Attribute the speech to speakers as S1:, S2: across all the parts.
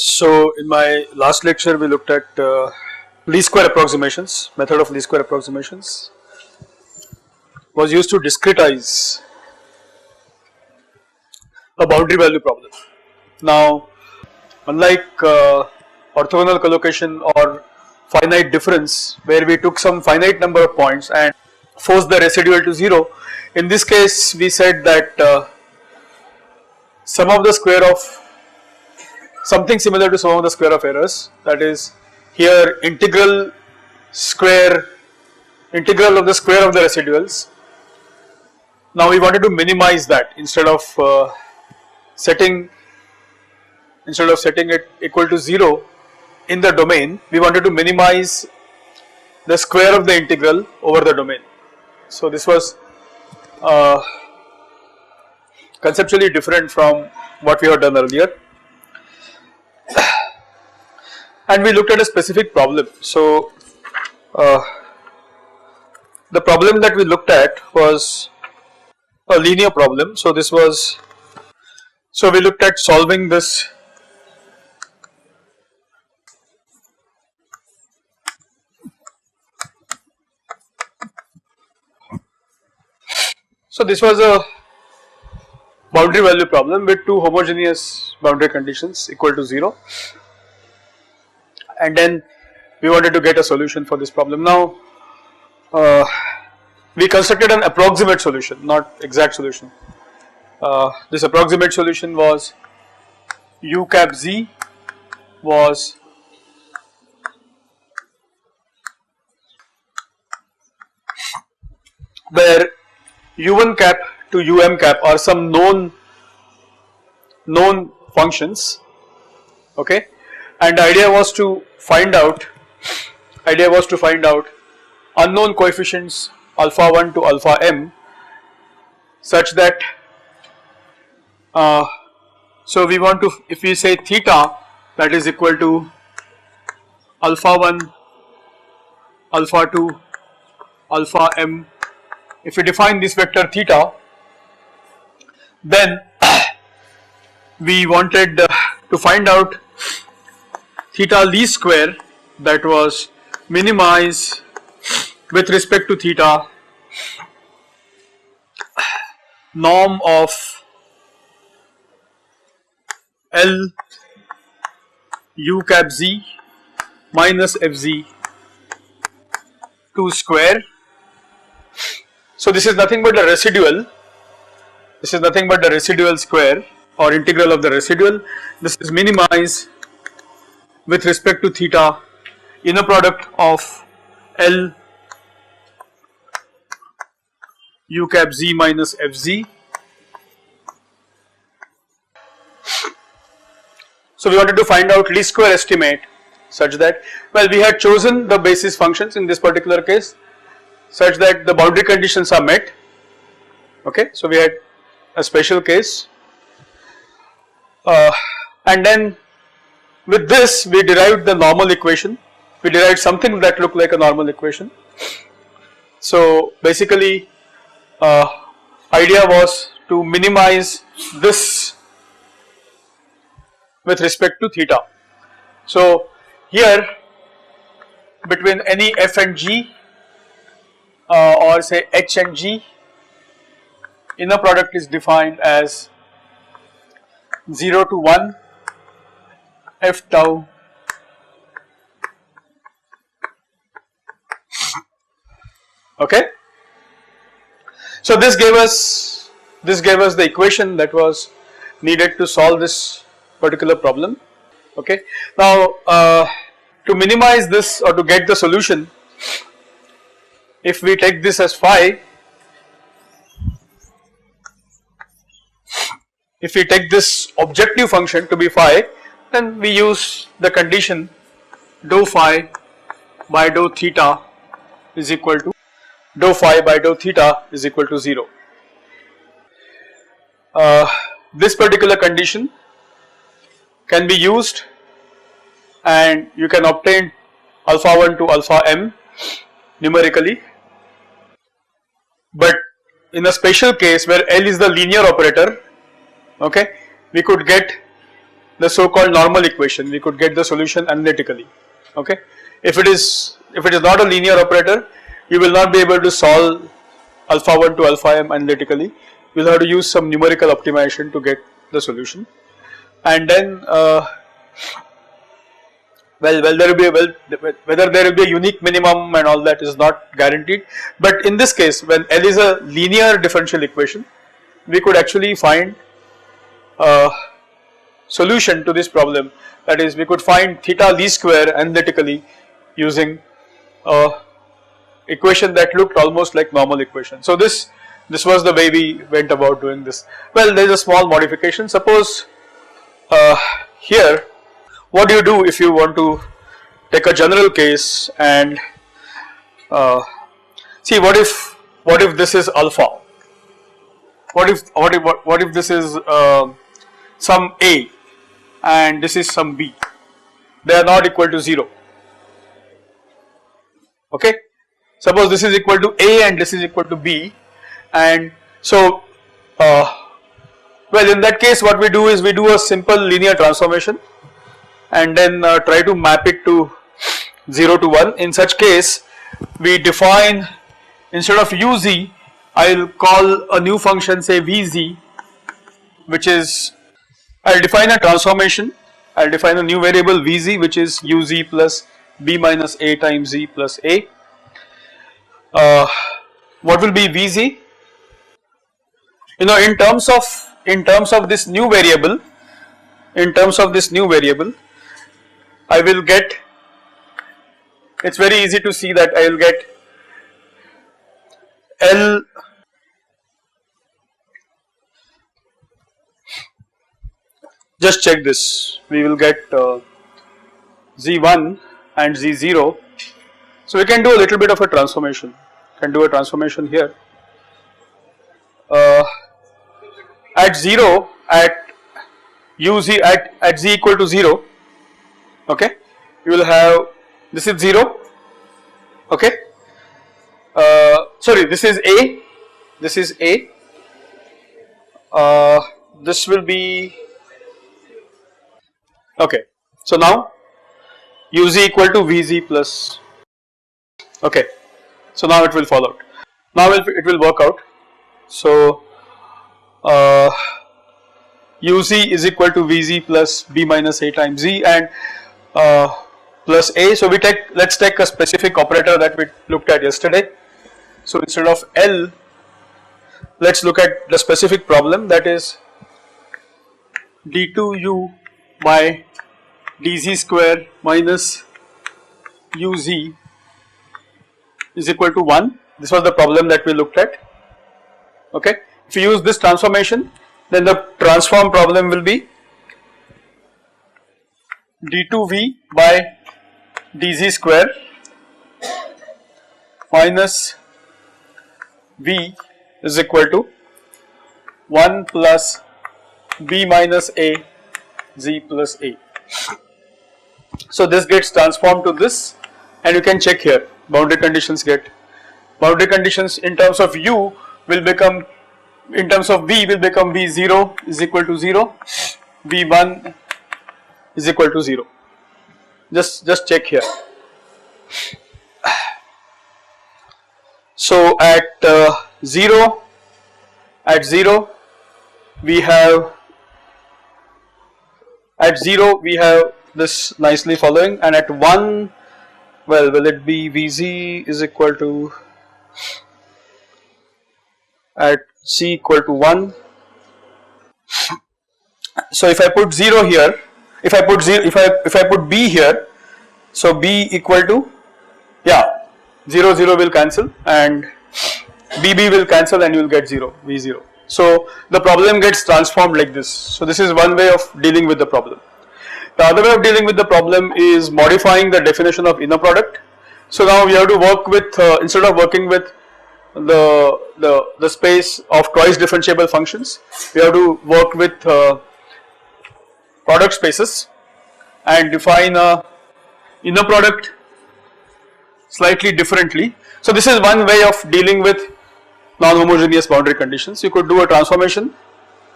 S1: So in my last lecture we looked at least square approximations, method of least square approximations was used to discretize a boundary value problem. Now unlike orthogonal collocation or finite difference where we took some finite number of points and forced the residual to 0, in this case we said that sum of the square of something similar to sum of the square of errors, that is here integral of the square of the residuals. Now we wanted to minimize that instead of setting it equal to 0 in the domain, we wanted to minimize the square of the integral over the domain. So this was conceptually different from what we had done earlier. And we looked at a specific problem. So the problem that we looked at was a linear problem. So this was, so we looked at solving this so this was a boundary value problem with two homogeneous boundary conditions equal to 0, and then we wanted to get a solution for this problem. Now we constructed an approximate solution, not exact solution. This approximate solution was u cap z was where u1 cap to um cap are some known functions, okay, and the idea was to find out unknown coefficients alpha 1 to alpha m such that so we want to, if we say theta that is equal to alpha 1 alpha 2 alpha m, if we define this vector theta, then we wanted to find out theta least square, that was minimize with respect to theta norm of L u cap z minus fz 2 square. So this is nothing but the residual, square or integral of the residual. This is minimize with respect to theta inner product of L u cap z minus fz. So we wanted to find out least square estimate such that, well, we had chosen the basis functions in this particular case such that the boundary conditions are met, okay. So we had a special case and then with this we derived the normal equation, we derived something that looked like a normal equation. So basically idea was to minimize this with respect to theta. So here between any f and g or say h and g, inner product is defined as 0 to 1 f tau okay. So this gave us the equation that was needed to solve this particular problem, okay. Now to minimize this or to get the solution, if we take this as phi, if we take this objective function to be phi, then we use the condition dou phi by dou theta is equal to 0. This particular condition can be used and you can obtain alpha 1 to alpha m numerically, but in a special case where L is the linear operator, okay, we could get the so-called normal equation, we could get the solution analytically. Okay, if it is not a linear operator, you will not be able to solve alpha 1 to alpha m analytically. You will have to use some numerical optimization to get the solution, and then whether there will be a unique minimum and all that is not guaranteed. But in this case, when L is a linear differential equation, we could actually find a solution to this problem. That is, we could find theta least square analytically using a equation that looked almost like normal equation. So this was the way we went about doing this. Well, there is a small modification. Suppose here, what do you do if you want to take a general case and see what if this is alpha? What if this is some A and this is some B? They are not equal to 0. Okay. Suppose this is equal to A and this is equal to B, and so well, in that case what we do is we do a simple linear transformation and then try to map it to 0 to 1. In such case, we define, instead of uz, I will call a new function, say vz, which is, I will define a transformation, I will define a new variable vz, which is uz plus b minus a times z plus a. What will be vz? You know, in terms of this new variable, I will get, it's very easy to see that I will get L just check this, we will get Z1 and Z0. So we can do a little bit of a transformation, here. At 0, at uz, at z equal to 0, okay, you will have, this is 0, okay, sorry, this is A, this will be, okay, so now uz equal to vz plus, okay, so now it will fall out, now it will work out. So uz is equal to vz plus b minus a times z and plus a. So let's take a specific operator that we looked at yesterday. So instead of L, let's look at the specific problem, that is d2u by dz square minus uz is equal to 1. This was the problem that we looked at. Okay, if you use this transformation, then the transform problem will be d2v by dz square minus v is equal to 1 plus b minus a z plus a. So this gets transformed to this, and you can check here, boundary conditions in terms of u will become, in terms of v will become v0 is equal to 0, v1 is equal to 0. Just check here. So at 0 we have, this nicely following, and at 1, well, will it be vz is equal to, at c equal to 1. So if I put 0 here, if I put b here, so b equal to, yeah, 0 0 will cancel and bb will cancel and you will get 0, v0. So the problem gets transformed like this. So this is one way of dealing with the problem. The other way of dealing with the problem is modifying the definition of inner product. So now we have to work with, instead of working with the space of twice differentiable functions, we have to work with product spaces and define a inner product slightly differently. So this is one way of dealing with non-homogeneous boundary conditions. You could do a transformation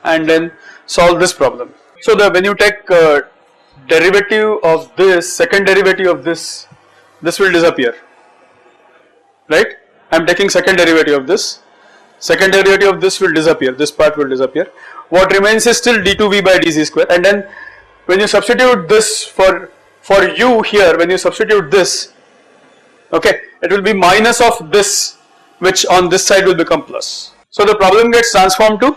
S1: and then solve this problem. So when you take derivative of this, second derivative of this will disappear, right? I am taking second derivative of this. Second derivative of this will disappear. This part will disappear. What remains is still d2v by dz square, and then when you substitute this for u here, when you substitute this, okay, it will be minus of this, which on this side will become plus. So the problem gets transformed to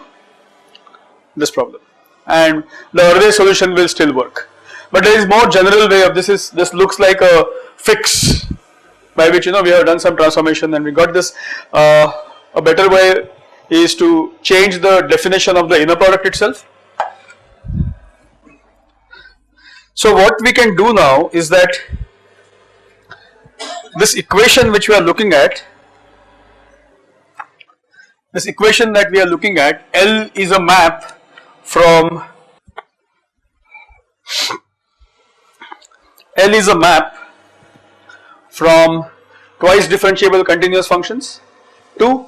S1: this problem, and the earlier solution will still work. But there is more general way of this. This looks like a fix by which we have done some transformation and we got this. A better way is to change the definition of the inner product itself. So what we can do now is that this equation which we are looking at, L is a map from twice differentiable continuous functions to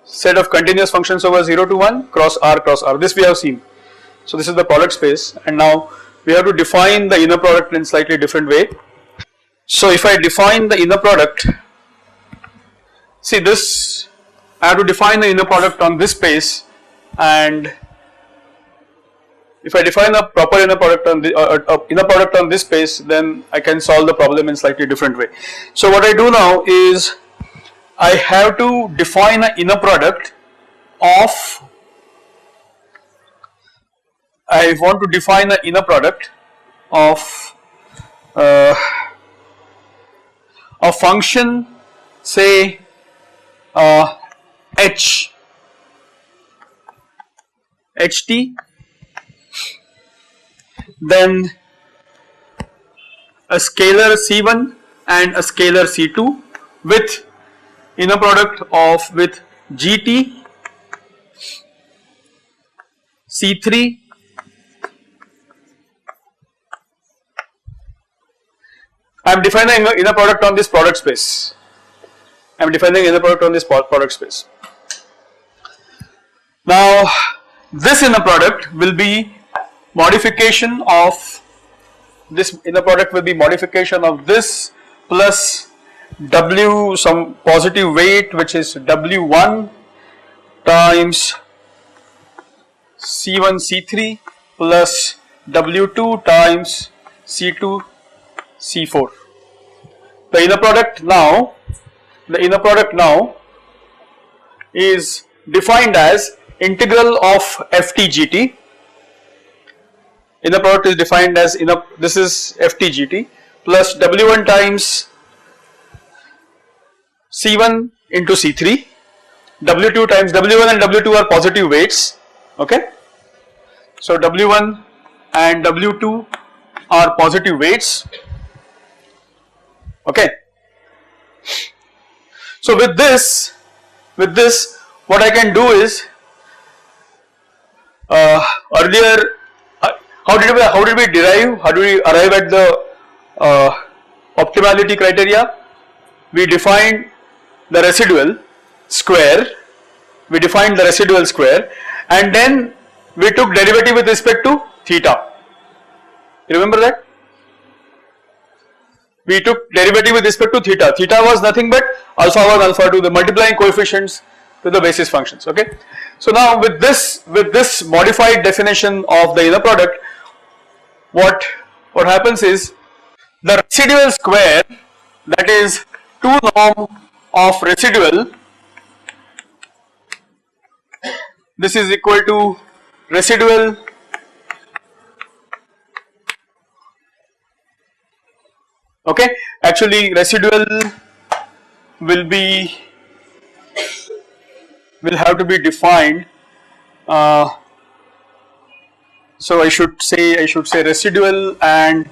S1: set of continuous functions over 0 to 1 cross R. This we have seen. So this is the product space, and now we have to define the inner product in slightly different way. So if I define the inner product, see this, I have to define the inner product on this space, and if I define a proper inner product on this space, then I can solve the problem in slightly different way. So what I do now is I have to define an inner product of, I want to define an inner product of a function, say ht, then a scalar c1 and a scalar c2 with inner product of with gt, c3, I am defining inner product on this product space. Now this inner product will be modification of this plus W, some positive weight which is W1 times C1 C3 plus W2 times C2 C4. The inner product now is defined as integral of ftgt. Inner product is defined as this is ftgt plus W1 times C1 into C3, W2 times W1 and W2 are positive weights, okay. So W1 and W2 are positive weights, okay. So with this what I can do is earlier how did we arrive at the optimality criteria? We defined the residual square, and then we took derivative with respect to theta. You remember that? We took derivative with respect to theta. Theta was nothing but alpha 1, alpha 2, the multiplying coefficients to the basis functions, okay. So now with this modified definition of the inner product, what happens is the residual square, that is 2 norm of residual, this is equal to residual okay. Actually residual will have to be defined, so I should say residual and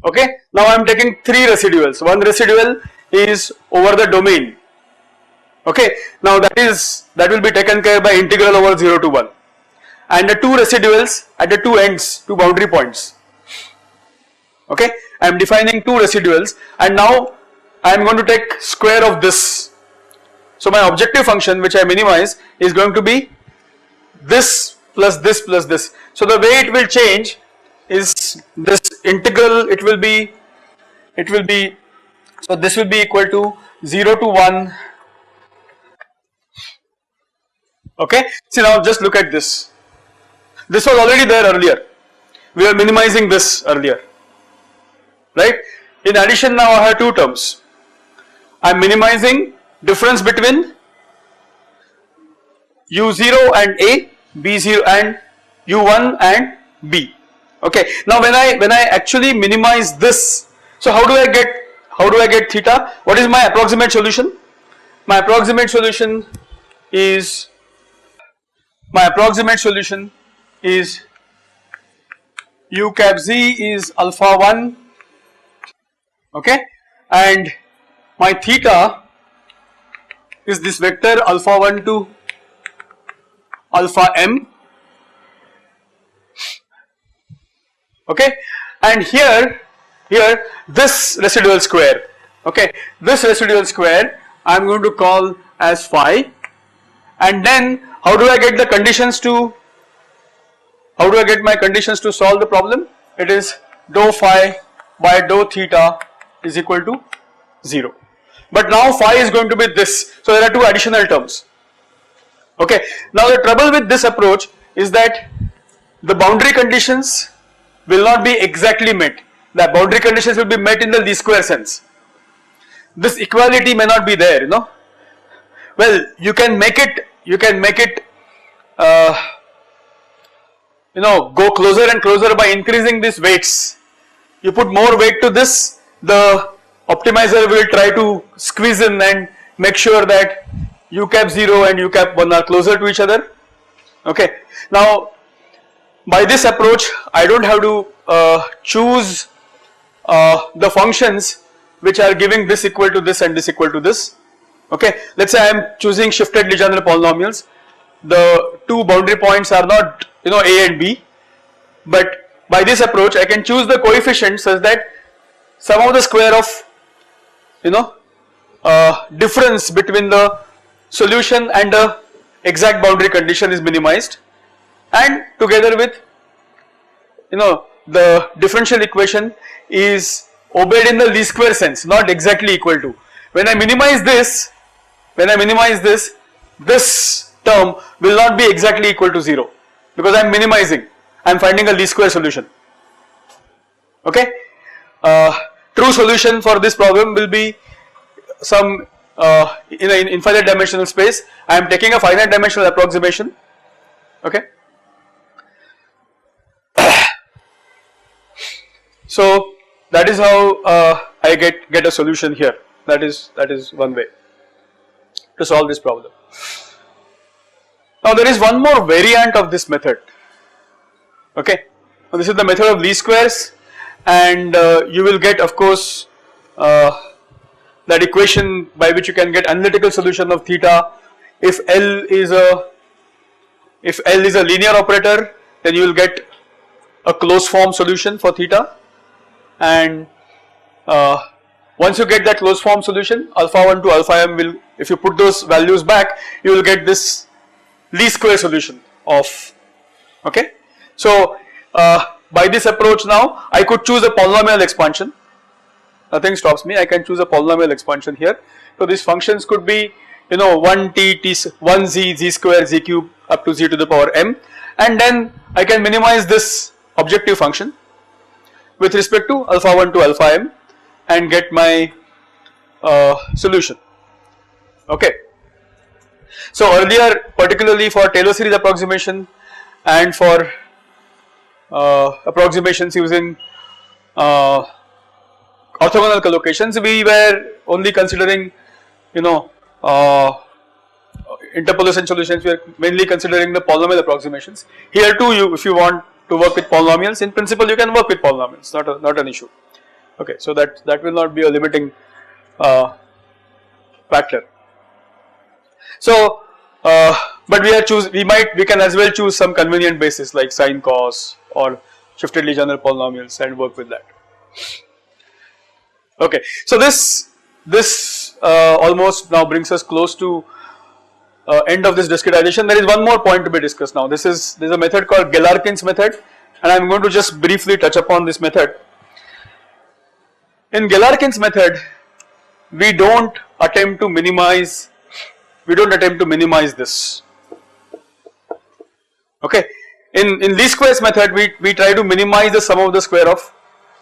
S1: okay. Now I am taking 3 residuals. One residual is over the domain, okay. Now that will be taken care by integral over 0 to 1, and the 2 residuals at the 2 ends, 2 boundary points, okay. I am defining 2 residuals, and now I am going to take square of this, So my objective function which I minimize is going to be this plus this plus this. So the way it will change is this integral, it will be, so this will be equal to 0 to 1. Okay, see now just look at this. This was already there earlier. We were minimizing this earlier, right? In addition, now I have two terms. I am minimizing difference between u0 and a, b0 and u1 and b. Okay. Now when I actually minimize this, so how do I get theta? What is my approximate solution? My approximate solution is u cap z is alpha 1, okay, and my theta is this vector alpha 1 to alpha m, okay, and here this residual square, okay, this residual square I am going to call as phi, and then how do I get the conditions to, how do I get my conditions to solve the problem? It is dou phi by dou theta is equal to 0. But now phi is going to be this, so there are two additional terms. Okay. Now the trouble with this approach is that the boundary conditions will not be exactly met. The boundary conditions will be met in the least square sense. This equality may not be there, you know. Well, you can make it go closer and closer by increasing these weights. You put more weight to this, the optimizer will try to squeeze in and make sure that u cap 0 and u cap 1 are closer to each other. Okay. Now by this approach I don't have to choose the functions which are giving this equal to this and this equal to this. Okay. Let us say I am choosing shifted Legendre polynomials. The two boundary points are not a and b, but by this approach I can choose the coefficient such that sum of the square of difference between the solution and the exact boundary condition is minimized, and together with the differential equation is obeyed in the least square sense, not exactly equal to. When I minimize this, this term will not be exactly equal to 0 because I am minimizing, I am finding a least square solution. Okay. True solution for this problem will be some in an infinite dimensional space. I am taking a finite dimensional approximation. Okay. So that is how I get a solution here. That is one way to solve this problem. Now there is one more variant of this method. Okay. Now this is the method of least squares, and you will get, of course, that equation by which you can get analytical solution of theta. If L is a linear operator, then you will get a closed form solution for theta, and once you get that closed form solution, alpha 1 to alpha m will, if you put those values back, you will get this least square solution of, okay. So by this approach now I could choose a polynomial expansion, nothing stops me, I can choose a polynomial expansion here. So these functions could be 1 t, 1 z square, z cube up to z to the power m, and then I can minimize this objective function with respect to alpha 1 to alpha m and get my solution. Okay. So earlier, particularly for Taylor series approximation and for approximations using orthogonal collocations, we were only considering interpolation solutions. We are mainly considering the polynomial approximations. Here too, if you want to work with polynomials, in principle you can work with polynomials, not an issue. Okay, so that will not be a limiting factor. So, but we can as well choose some convenient basis like sine, cos, or shifted Legendre polynomials and work with that. Okay, so this almost now brings us close to end of this discretization. There is one more point to be discussed now. There is a method called Gelarkin's method, and I am going to just briefly touch upon this method. In Gelarkin's method, we don't attempt to minimize this. Okay, in least squares method, we try to minimize the sum of the square of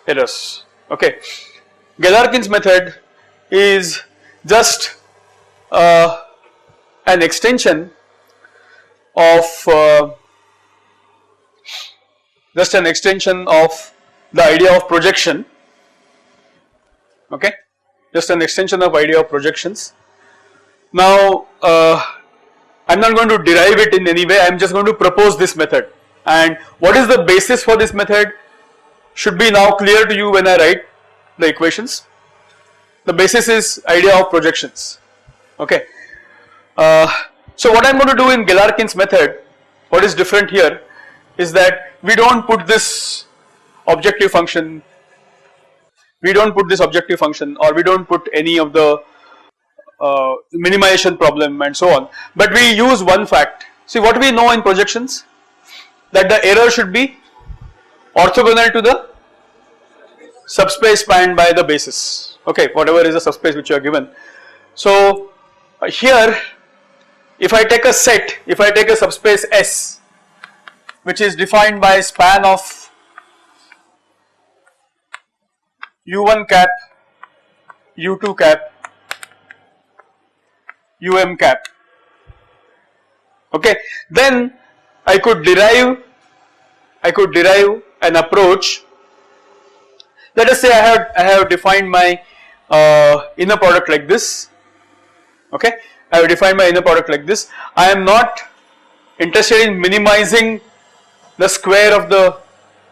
S1: errors. Okay, Gelarkin's method is just an extension of the idea of projection. Okay, just an extension of idea of projections. Now I'm not going to derive it in any way, I am just going to propose this method, and what is the basis for this method should be now clear to you when I write the equations. The basis is idea of projections. Okay. So what I am going to do in Gelarkin's method, what is different here is that we don't put this objective function, or we don't put any of the minimization problem and so on, but we use one fact. See, what we know in projections, that the error should be orthogonal to the subspace spanned by the basis. Okay, whatever is the subspace which you are given. So here, if I take a subspace S which is defined by span of U1 cap, U2 cap, UM cap. Okay, then I could derive an approach. Let us say I have defined my inner product like this. Okay, I have defined my inner product like this. I am not interested in minimizing the square of the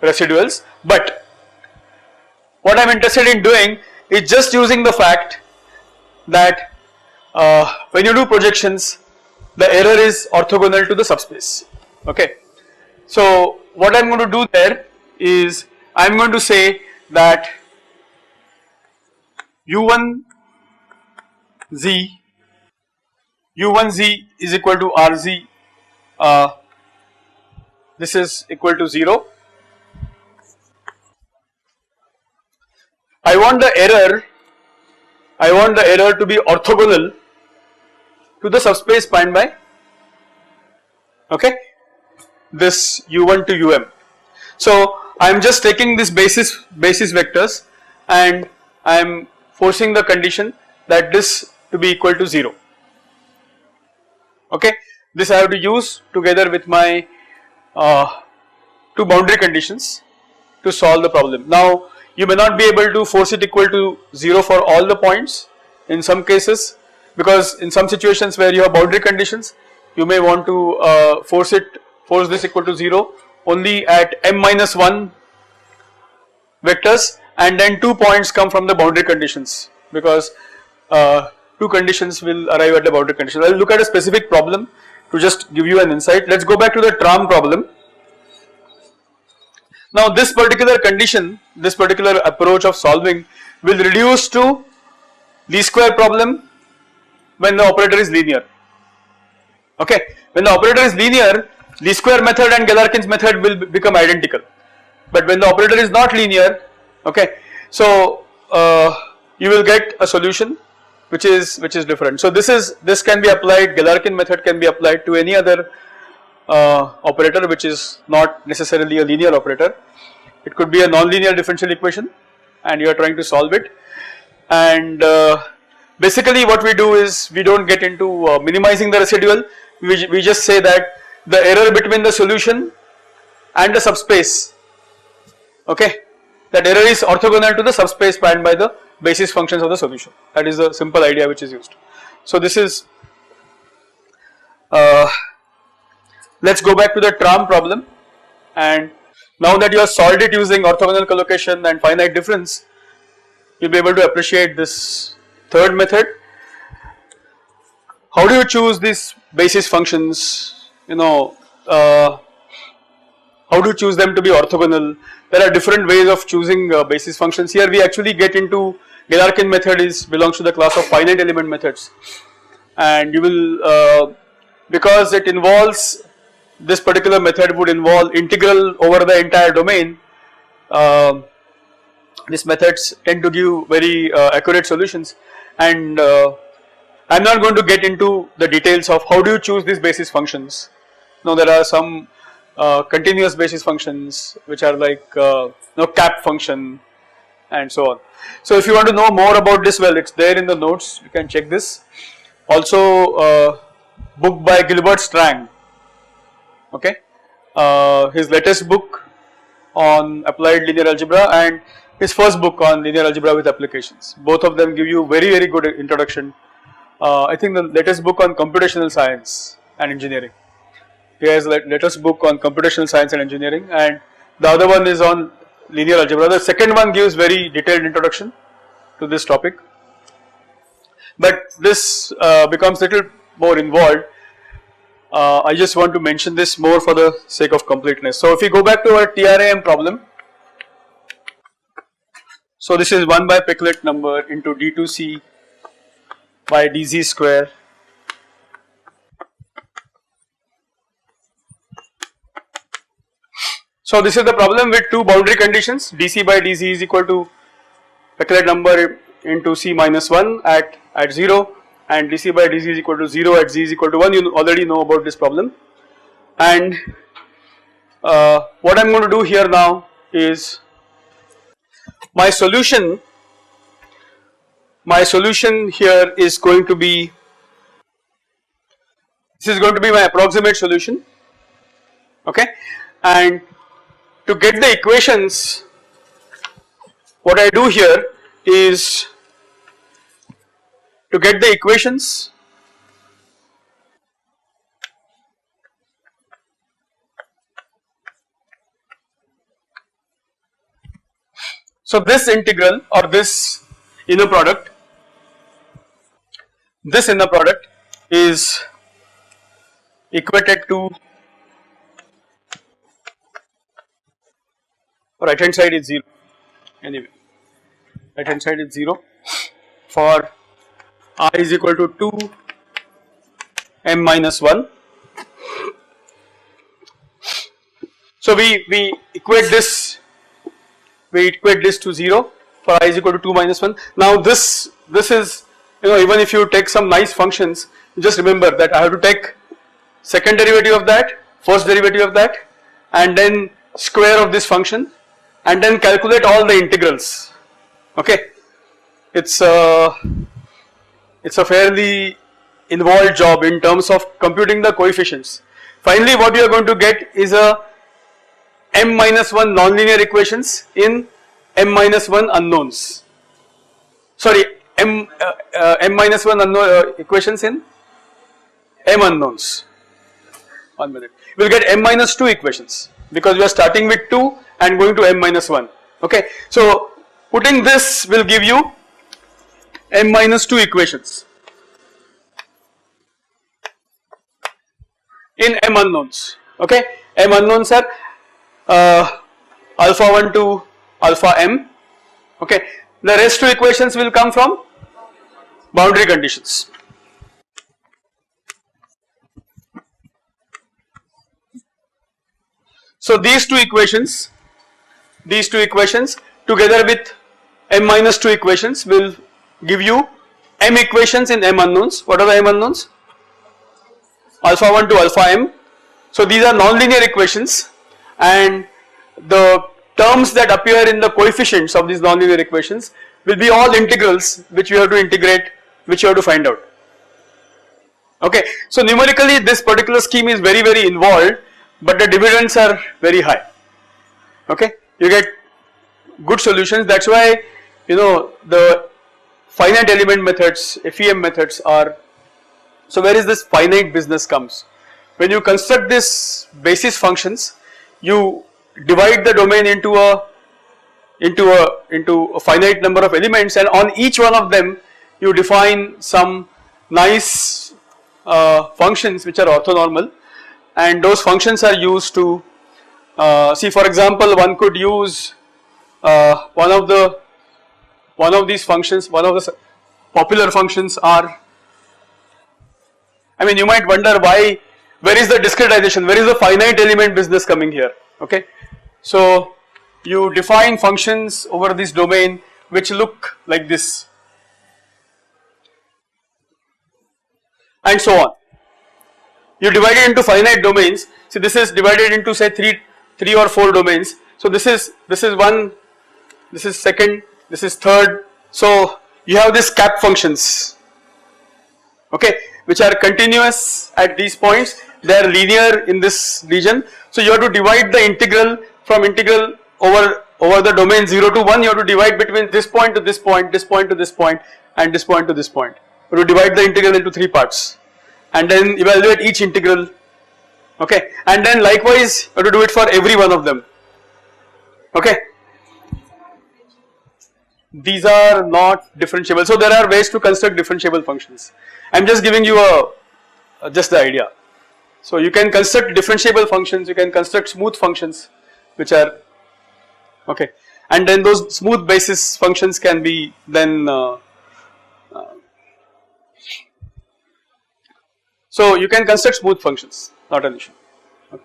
S1: residuals, but what I am interested in doing is just using the fact that when you do projections, the error is orthogonal to the subspace. Okay, so what I am going to do there is I am going to say that U1Z is equal to RZ, this is equal to 0. I want the error to be orthogonal to the subspace spanned by, okay, this U1 to UM. So I am just taking this basis vectors and I am forcing the condition that this to be equal to 0. Okay, this I have to use together with my two boundary conditions to solve the problem. Now you may not be able to force it equal to 0 for all the points in some cases, because in some situations where you have boundary conditions, you may want to force this equal to 0 only at m-1 vectors, and then 2 points come from the boundary conditions, because 2 conditions will arrive at the boundary condition. I will look at a specific problem to just give you an insight. Let us go back to the tram problem. Now this particular condition, this particular approach of solving will reduce to least square problem when the operator is linear. Okay, when the operator is linear, least square method and Gelarkin's method will become identical. But when the operator is not linear, okay, so you will get a solution which is different. So this can be applied, Gelarkin method can be applied to any other operator which is not necessarily a linear operator. It could be a non-linear differential equation and you are trying to solve it, and basically what we do is we don't get into minimizing the residual. We just say that the error between the solution and the subspace, okay, that error is orthogonal to the subspace spanned by the basis functions of the solution. That is the simple idea which is used. So this is, let's go back to the tram problem, and now that you have solved it using orthogonal collocation and finite difference, you will be able to appreciate this third method. How do you choose these basis functions? You know, how do you choose them to be orthogonal? There are different ways of choosing basis functions. Here we actually get into Gelarkin method belongs to the class of finite element methods, and you will because it involves, this particular method would involve integral over the entire domain. These methods tend to give very accurate solutions, and I am not going to get into the details of how do you choose these basis functions. Now there are some continuous basis functions which are like cap function and so on. So if you want to know more about this, well, it's there in the notes, you can check this. Also book by Gilbert Strang, okay, his latest book on applied linear algebra and his first book on linear algebra with applications. Both of them give you very good introduction. I think the latest book on computational science and engineering. He has the latest book on computational science and engineering, and the other one is on linear algebra. The second one gives very detailed introduction to this topic, but this becomes little more involved. I just want to mention this more for the sake of completeness. So if we go back to our TRAM problem, so this is 1 by Peclet number into D2C by dz square So this is the problem with two boundary conditions, dc by dz is equal to Peclet number into c minus 1 at 0 and dc by dz is equal to 0 at z is equal to 1. You already know about this problem, and what I am going to do here now is my solution here is going to be, this is going to be my approximate solution, okay, and to get the equations, what I do here is to get the equations, so this integral or this inner product is equated to, right hand side is 0, anyway right hand side is 0 for I is equal to 2 m minus 1. So we equate this to 0 for I is equal to 2 minus 1. Now this is, even if you take some nice functions, you just remember that I have to take second derivative of that, first derivative of that, and then square of this function, and then calculate all the integrals, okay. It's a fairly involved job in terms of computing the coefficients. Finally what you are going to get is a m minus 1 nonlinear equations in m minus 1 unknowns, sorry m minus 1 equations in m unknowns. 1 minute, we will get m minus 2 equations because we are starting with 2 and going to m minus 1, okay. So putting this will give you m minus 2 equations in m unknowns, okay. M unknowns are alpha 1 to alpha m, okay. The rest two equations will come from boundary conditions. So these two equations together with m minus 2 equations will give you m equations in m unknowns. What are the m unknowns? Alpha 1 to alpha m. So these are nonlinear equations, and the terms that appear in the coefficients of these nonlinear equations will be all integrals which you have to integrate, which you have to find out, okay. So numerically this particular scheme is very involved, but the dividends are very high, okay. You get good solutions. That's why the finite element methods, FEM methods are, so where is this finite business comes? When you construct this basis functions, you divide the domain into a finite number of elements, and on each one of them you define some nice functions which are orthonormal, and those functions are used to see, for example, one could use one of the one of these functions, one of the popular functions are, I mean you might wonder why, where is the discretization, where is the finite element business coming here, okay. So you define functions over this domain which look like this and so on. You divide it into finite domains. See, this is divided into say three or four domains. So this is one, this is second, this is third. So you have these cap functions, okay, which are continuous at these points. They are linear in this region. So you have to divide the integral from integral over the domain 0 to 1. You have to divide between this point to this point, this point to this point, and this point to this point. You have to divide the integral into 3 parts, and then evaluate each integral, okay, and then likewise you have to do it for every one of them, okay. These are not differentiable, so there are ways to construct differentiable functions. I am just giving you just the idea. So you can construct differentiable functions, you can construct smooth functions which are, okay, and then those smooth basis functions can be then so you can construct smooth functions, not an issue. Okay.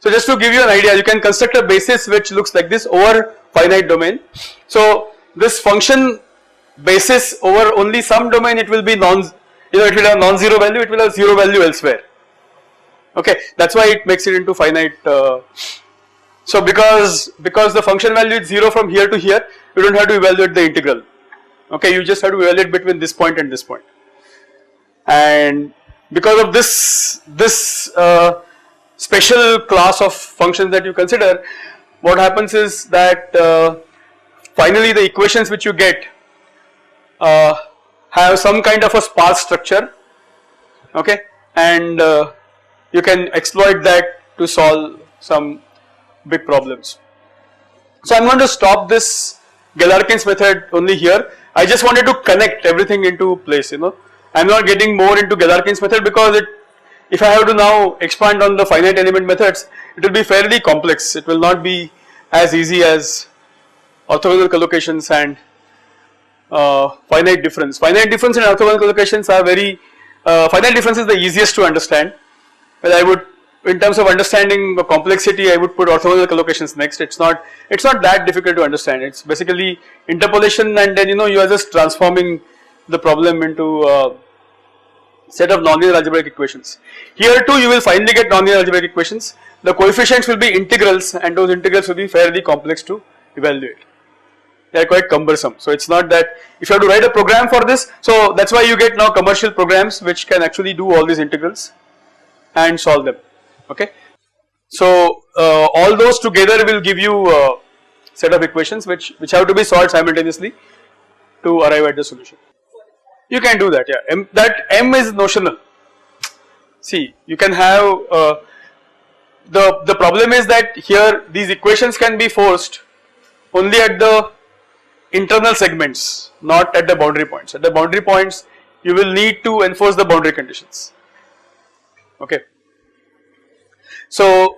S1: So just to give you an idea, you can construct a basis which looks like this over finite domain. So this function basis over only some domain, it will be it will have non-zero value, it will have 0 value elsewhere. Okay, that's why it makes it into finite. So because the function value is 0 from here to here, you don't have to evaluate the integral. Okay, you just have to evaluate between this point and this point. And because of this special class of functions that you consider, what happens is that finally the equations which you get have some kind of a sparse structure, okay, and you can exploit that to solve some big problems. So I am going to stop this Gelarkin's method only here. I just wanted to connect everything into place, you know. I am not getting more into Gelarkin's method because if I have to now expand on the finite element methods, it will be fairly complex. It will not be as easy as orthogonal collocations and finite difference. Finite difference and orthogonal collocations are very, finite difference is the easiest to understand, but I would, in terms of understanding the complexity, I would put orthogonal collocations next. It's not that difficult to understand. It's basically interpolation, and then you are just transforming the problem into a set of nonlinear algebraic equations. Here too you will finally get nonlinear algebraic equations. The coefficients will be integrals, and those integrals will be fairly complex to evaluate. They are quite cumbersome. So it's not that if you have to write a program for this, so that's why you get now commercial programs which can actually do all these integrals and solve them. Okay. So all those together will give you a set of equations which have to be solved simultaneously to arrive at the solution. You can do that, yeah. That M is notional. See, you can have the problem is that here these equations can be forced only at the internal segments, not at the boundary points. At the boundary points, you will need to enforce the boundary conditions. Okay. So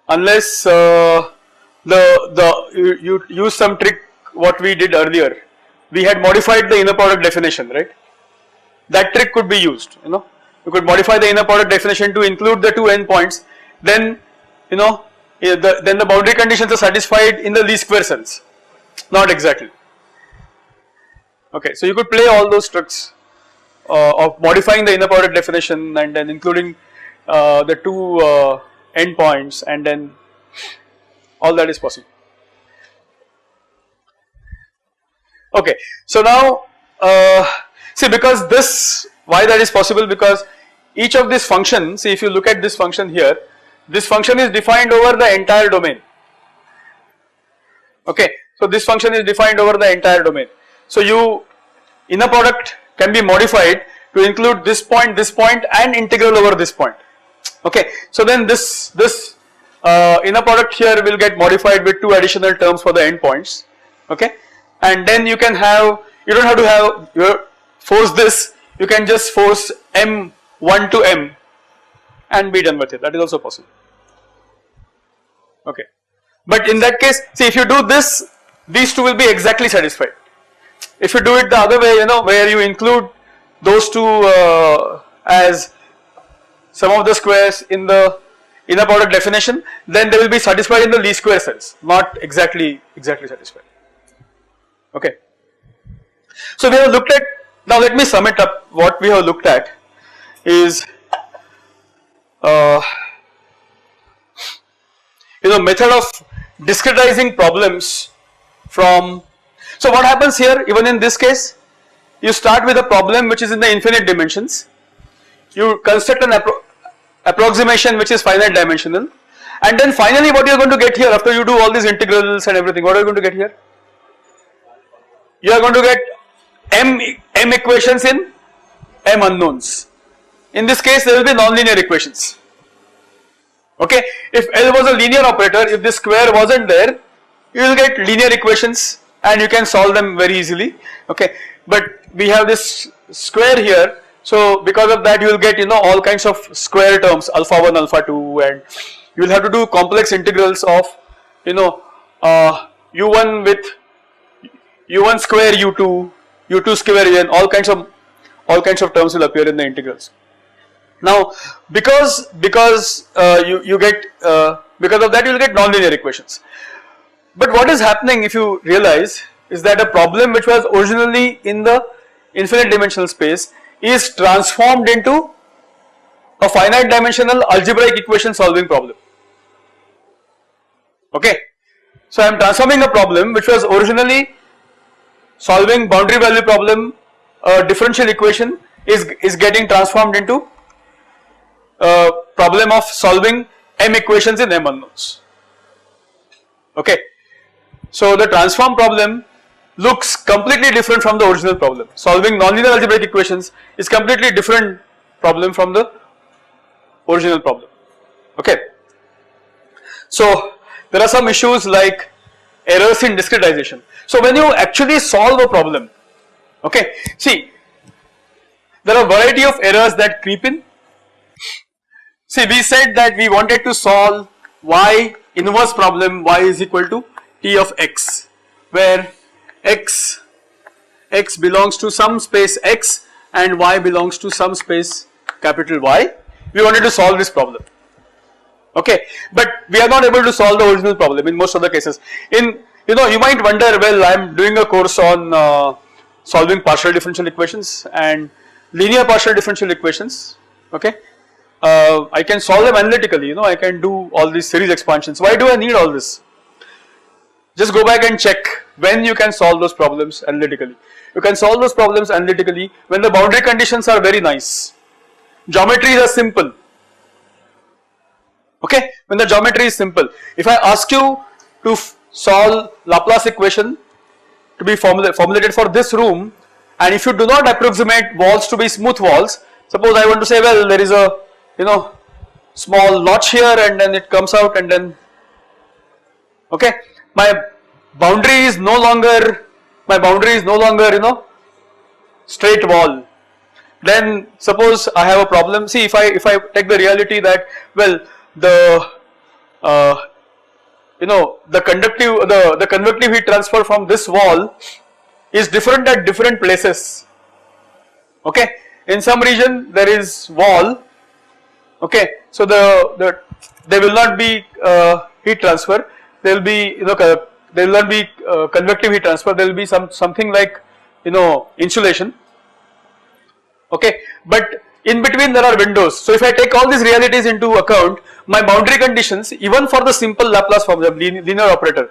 S1: unless you use some trick, what we did earlier, we had modified the inner product definition, right? That trick could be used. You could modify the inner product definition to include the two endpoints. Then then the boundary conditions are satisfied in the least square sense. Not exactly. Okay, so you could play all those tricks of modifying the inner product definition and then including the two endpoints, and then all that is possible. Okay, so now see, because why that is possible, because each of these functions, see if you look at this function here, this function is defined over the entire domain. Okay, so this function is defined over the entire domain. So inner product can be modified to include this point and integral over this point. Okay, so then this inner product here will get modified with two additional terms for the endpoints. Okay, and then you don't have to force this, you can just force M1 to M and be done with it. That is also possible. Okay, but in that case, see, if you do this these two will be exactly satisfied. If you do it the other way, where you include those two as sum of the squares in the inner product definition, then they will be satisfied in the least square cells, not exactly satisfied. Okay. So we have looked at, now let me sum it up. What we have looked at is method of discretizing problems from. So what happens here, even in this case, you start with a problem which is in the infinite dimensions, you construct an approximation which is finite dimensional, and then finally what you are going to get here after you do all these integrals and everything, what are you going to get here? You are going to get m equations in m unknowns. In this case there will be nonlinear equations. Okay, if L was a linear operator, if this square wasn't there, you will get linear equations and you can solve them very easily. Okay, but we have this square here, so because of that you will get all kinds of square terms, alpha 1, alpha 2, and you will have to do complex integrals of u1 with u1 square u2, u2 square un, all kinds of terms will appear in the integrals. Now because you get because of that you will get nonlinear equations. But what is happening, if you realize, is that a problem which was originally in the infinite dimensional space is transformed into a finite dimensional algebraic equation solving problem. Okay, so I am transforming a problem which was originally solving boundary value problem, a differential equation is getting transformed into a problem of solving m equations in m unknowns. Okay, so the transform problem looks completely different from the original problem. Solving nonlinear algebraic equations is completely different problem from the original problem. Okay, so there are some issues like errors in discretization. So when you actually solve a problem, okay, see, there are a variety of errors that creep in. See, we said that we wanted to solve y inverse problem, y is equal to t of x, where x belongs to some space x and y belongs to some space capital Y. We wanted to solve this problem. Okay, but we are not able to solve the original problem in most of the cases. You might wonder, well, I am doing a course on solving partial differential equations and linear partial differential equations. Okay, I can solve them analytically. I can do all these series expansions. Why do I need all this? Just go back and check when you can solve those problems analytically. You can solve those problems analytically when the boundary conditions are very nice. Geometries are simple. Okay, when the geometry is simple. If I ask you to solve Laplace equation to be formulated for this room, and if you do not approximate walls to be smooth walls, suppose I want to say, well, there is a small notch here and then it comes out and then, okay, my boundary is no longer straight wall. Then suppose I have a problem. See, if I take the reality that, well, the convective heat transfer from this wall is different at different places. Okay, in some region there is wall. Okay, so there will not be heat transfer. There will be there will not be convective heat transfer. There will be something like insulation. Okay, but in between there are windows. So if I take all these realities into account, my boundary conditions, even for the simple Laplace form, the linear operator,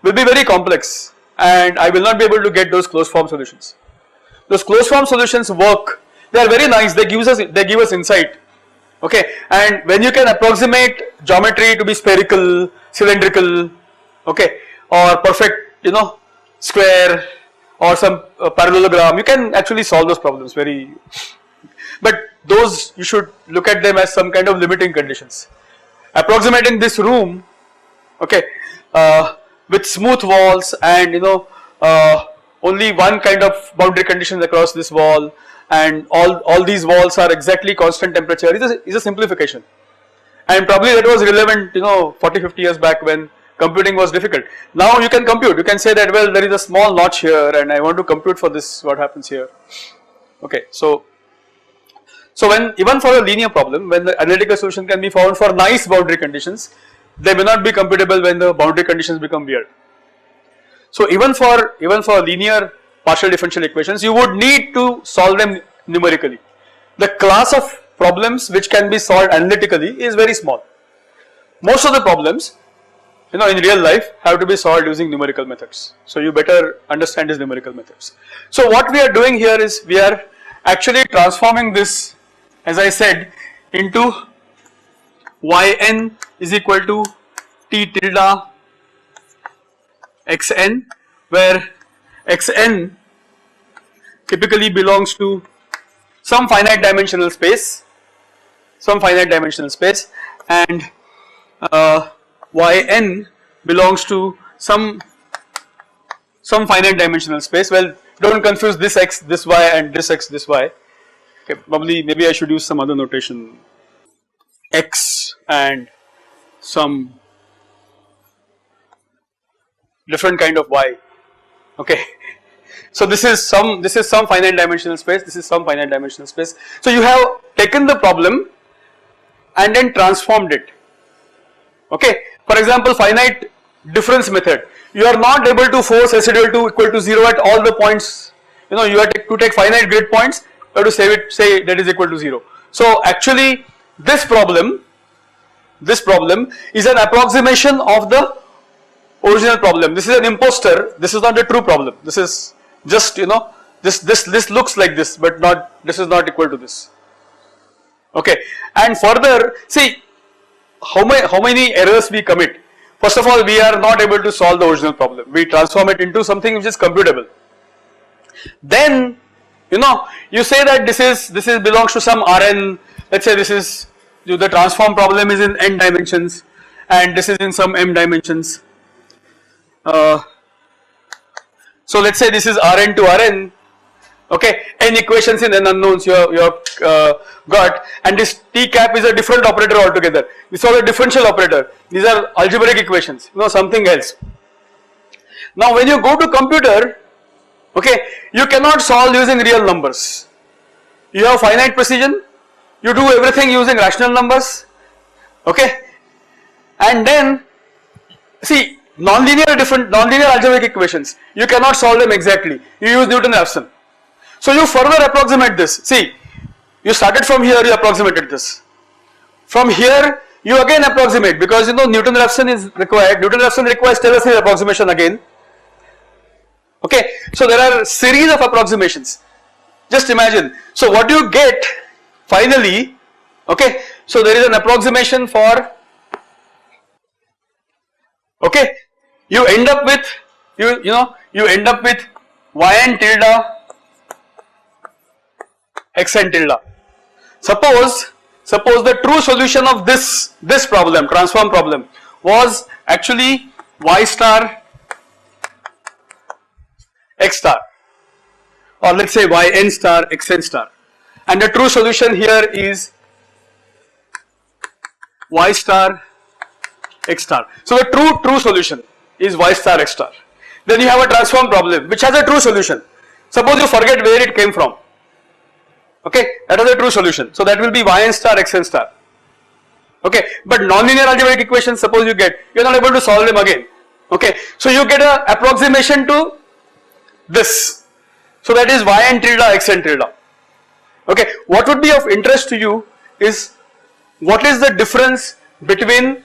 S1: will be very complex, and I will not be able to get those closed form solutions. Those closed form solutions work. They are very nice. They give us insight. Okay, and when you can approximate geometry to be spherical, cylindrical, okay, or perfect, square, or some parallelogram, you can actually solve those problems very. But those you should look at them as some kind of limiting conditions. Approximating this room, okay, with smooth walls and only one kind of boundary conditions across this wall, and all these walls are exactly constant temperature is a simplification, and probably that was relevant 40-50 years back when computing was difficult. Now you can compute, you can say that, well, there is a small notch here and I want to compute for this, what happens here. Okay, so when even for a linear problem, when the analytical solution can be found for nice boundary conditions, they may not be computable when the boundary conditions become weird. So even for linear partial differential equations, you would need to solve them numerically. The class of problems which can be solved analytically is very small. Most of the problems, in real life have to be solved using numerical methods. So you better understand these numerical methods. So what we are doing here is we are actually transforming this, as I said, into yn is equal to t tilde xn, where xn typically belongs to some finite dimensional space, and yn belongs to some finite dimensional space. Well, don't confuse this x, this y, and this x, this y. Okay, maybe I should use some other notation, x and some different kind of y. Okay, so this is some finite dimensional space, this is some finite dimensional space. So you have taken the problem and then transformed it. Okay, for example, finite difference method, you are not able to force residual 2 equal to 0 at all the points. You have to take finite grid points, you have to say that is equal to 0. So actually this problem is an approximation of the original problem. This is an imposter, this is not the true problem. This is just this looks like this, but this is not equal to this. Okay, and further, see how many errors we commit. First of all, we are not able to solve the original problem. We transform it into something which is computable. Then you say that this belongs to some Rn. Let's say this is the transform problem is in n dimensions, and this is in some m dimensions. So let's say this is Rn to Rn. Okay, n equations in n unknowns you have got, and this t cap is a different operator altogether. This is a differential operator. These are algebraic equations, something else. Now when you go to computer, okay, you cannot solve using real numbers. You have finite precision, you do everything using rational numbers, okay, and then see nonlinear algebraic equations, you cannot solve them exactly, you use Newton-Raphson. So you further approximate this. See, you started from here, you approximated this. From here, you again approximate, because Newton-Raphson is required. Newton-Raphson requires Taylor series approximation again. Okay, so there are series of approximations. Just imagine. So what you get finally, okay, so there is an approximation for, okay, you end up with yn tilde xn tilde. Suppose the true solution of this problem, transform problem, was actually y star x star, or let's say yn star xn star, and the true solution here is y star x star. So the true solution is y star x star. Then you have a transform problem which has a true solution. Suppose you forget where it came from. Okay, that is a true solution. So that will be yn star xn star. Okay, but nonlinear algebraic equations, suppose you are not able to solve them again. Okay, so you get a approximation to this. So that is yn tilde xn tilde. Okay, what would be of interest to you is what is the difference between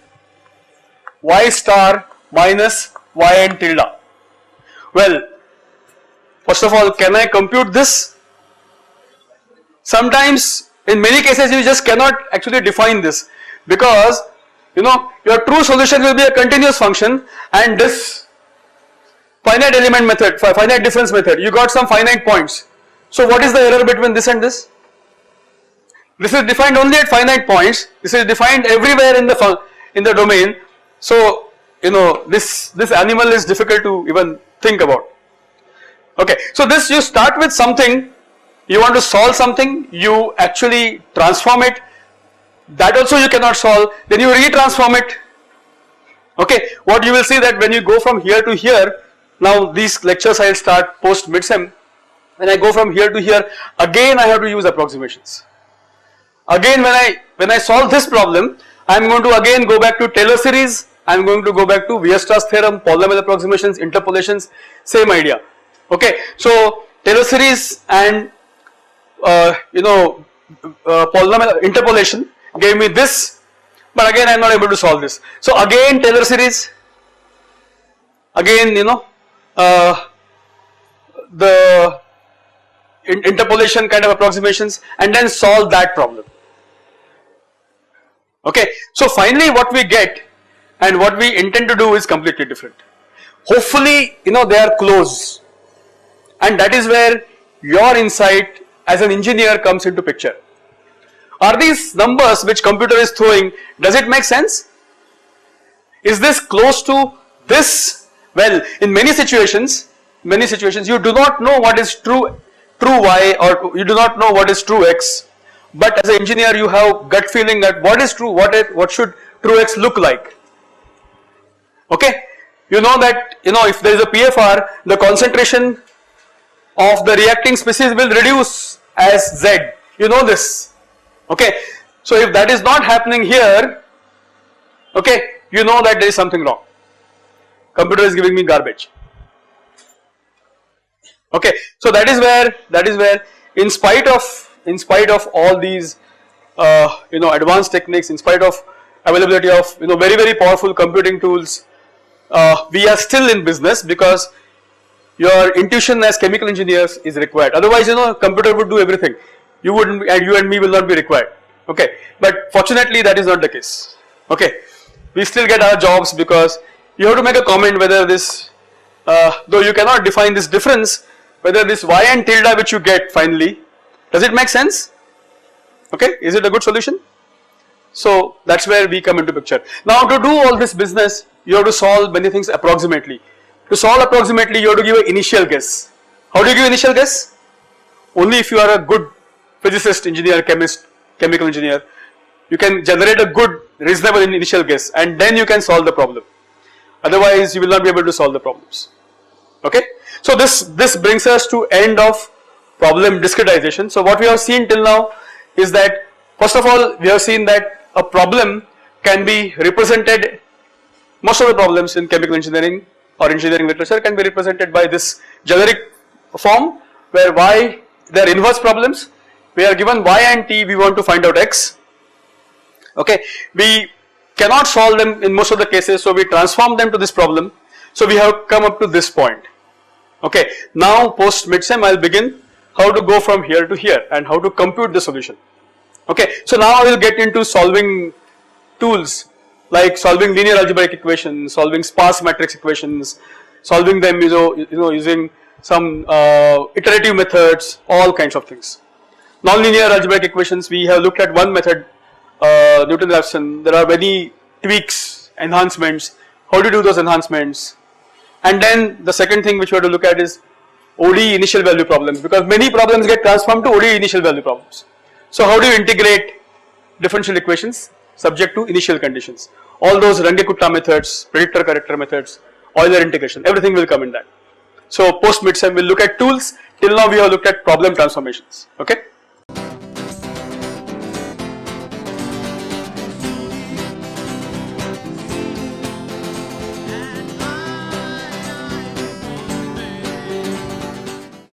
S1: y star minus yn tilde. Well, first of all, can I compute this? Sometimes, in many cases, you just cannot actually define this, because your true solution will be a continuous function, and this finite element method, finite difference method, you got some finite points. So what is the error between this and this? This is defined only at finite points. This is defined everywhere in the domain. So this animal is difficult to even think about. Okay, so this, you start with something, you want to solve something, you actually transform it, that also you cannot solve, then you retransform it, Okay, what you will see that when you go from here to here, now these lectures I will start post midsem. When I go from here to here, again I have to use approximations. Again when I solve this problem, I am going to again go back to Taylor series, I am going to go back to Weierstrass theorem, polynomial approximations, interpolations, same idea. Okay, so Taylor series and polynomial interpolation gave me this, but again I am not able to solve this. So again Taylor series, again the interpolation kind of approximations, and then solve that problem. Okay, so finally what we get and what we intend to do is completely different. Hopefully they are close, and that is where your insight as an engineer comes into picture. Are these numbers which computer is throwing, does it make sense? Is this close to this? Well, in many situations you do not know what is true y, or you do not know what is true x, but as an engineer you have gut feeling that what is true, what should true x look like. Okay, you know that if there is a PFR, the concentration of the reacting species will reduce as Z, you know this. Okay, so if that is not happening here, okay, you know that there is something wrong. Computer is giving me garbage. Okay, so that is where in spite of all these advanced techniques, in spite of availability of very powerful computing tools, we are still in business because your intuition as chemical engineers is required. Otherwise, computer would do everything. You wouldn't, and you and me will not be required. Okay, but fortunately that is not the case. Okay, we still get our jobs because you have to make a comment whether this, though you cannot define this difference, whether this y and tilde which you get finally, does it make sense? Okay, is it a good solution? So that's where we come into picture. Now to do all this business, you have to solve many things approximately. To solve approximately, you have to give an initial guess. How do you give initial guess? Only if you are a good physicist, engineer, chemist, chemical engineer, you can generate a good, reasonable initial guess, and then you can solve the problem. Otherwise, you will not be able to solve the problems. Okay? So this brings us to end of problem discretization. So what we have seen till now is that, first of all, we have seen that a problem can be represented, most of the problems in chemical engineering or engineering literature can be represented by this generic form, where y, they are inverse problems. We are given y and t, we want to find out x. Okay, we cannot solve them in most of the cases, so we transform them to this problem. So we have come up to this point. Okay, now post midsem I will begin how to go from here to here and how to compute the solution. Okay, so now I will get into solving tools like solving linear algebraic equations, solving sparse matrix equations, solving them using some iterative methods, all kinds of things. Nonlinear algebraic equations, we have looked at one method, Newton-Raphson. There are many tweaks, enhancements. How do you do those enhancements? And then the second thing which we have to look at is ODE initial value problems, because many problems get transformed to ODE initial value problems. So how do you integrate differential equations subject to initial conditions? All those Runge-Kutta methods, predictor corrector methods, Euler integration, everything will come in that. So post midsem we will look at tools. Till now we have looked at problem transformations. Okay.